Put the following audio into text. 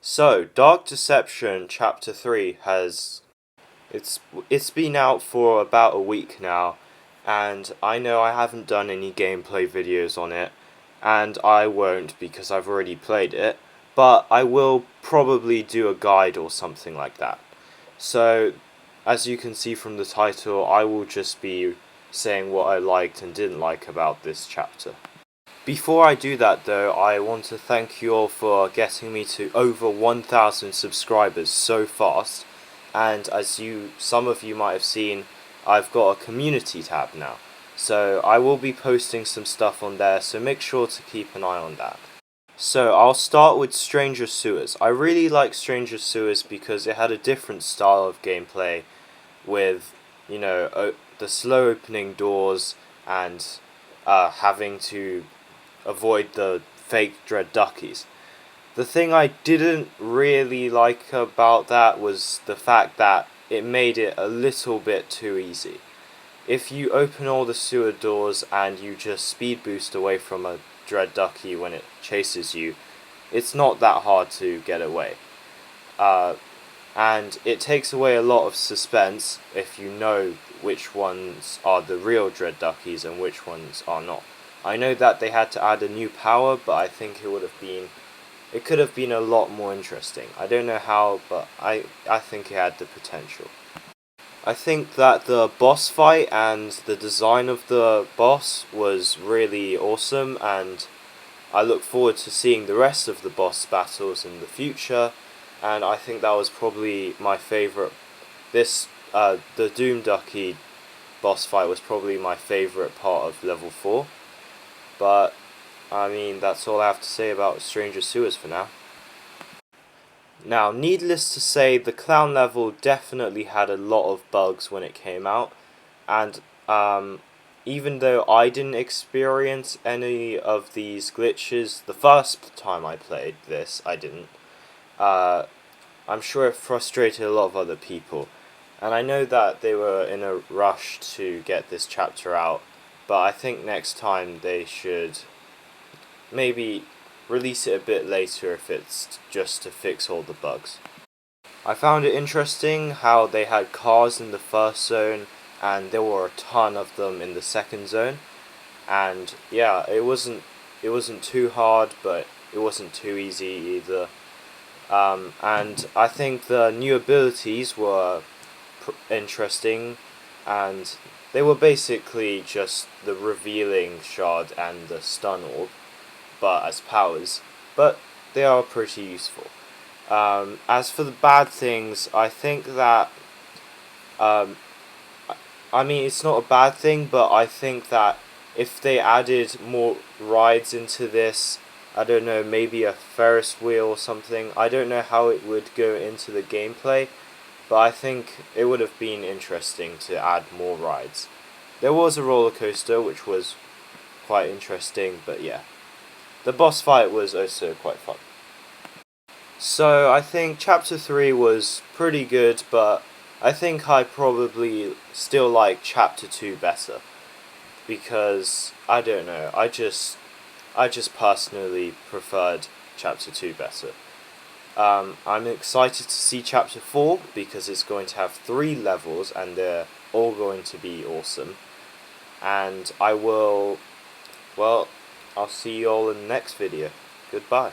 So, Dark Deception Chapter 3 it's been out for about a week now, and I know I haven't done any gameplay videos on it, and I won't because I've already played it, but I will probably do a guide or something like that. So, as you can see from the title, I will just be saying what I liked and didn't like about this chapter. Before I do that though, I want to thank you all for getting me to over 1,000 subscribers so fast, and as some of you might have seen, I've got a community tab now. So I will be posting some stuff on there, so make sure to keep an eye on that. So I'll start with Stranger Sewers. I really like Stranger Sewers because it had a different style of gameplay with, the slow opening doors and having to avoid the fake Dread Duckies. The thing I didn't really like about that was the fact that it made it a little bit too easy. If you open all the sewer doors and you just speed boost away from a Dread Ducky when it chases you, it's not that hard to get away. And it takes away a lot of suspense if you know which ones are the real Dread Duckies and which ones are not. I know that they had to add a new power, but I think it could have been a lot more interesting. I don't know how, but I think it had the potential. I think that the boss fight and the design of the boss was really awesome, and I look forward to seeing the rest of the boss battles in the future, and I think that was probably my favourite. The Doom Ducky boss fight was probably my favourite part of level 4. But, I mean, that's all I have to say about Stranger Sewers for now. Now, needless to say, the clown level definitely had a lot of bugs when it came out, and even though I didn't experience any of these glitches the first time I played this, I didn't. I'm sure it frustrated a lot of other people, and I know that they were in a rush to get this chapter out, but I think next time they should maybe release it a bit later if it's just to fix all the bugs. I found it interesting how they had cars in the first zone and there were a ton of them in the second zone, and yeah, it wasn't too hard, but it wasn't too easy either. And I think the new abilities were interesting, and they were basically just the revealing shard and the stun orb, but as powers, but they are pretty useful. As for the bad things, I think that, I mean, it's not a bad thing, but I think that if they added more rides into this, I don't know, maybe a Ferris wheel or something, I don't know how it would go into the gameplay, but I think it would have been interesting to add more rides. There was a roller coaster, which was quite interesting, but yeah. The boss fight was also quite fun. So I think Chapter 3 was pretty good, but I think I probably still like Chapter 2 better. Because, I don't know, I just personally preferred Chapter 2 better. I'm excited to see Chapter 4 because it's going to have 3 levels and they're all going to be awesome. And I'll see you all in the next video. Goodbye.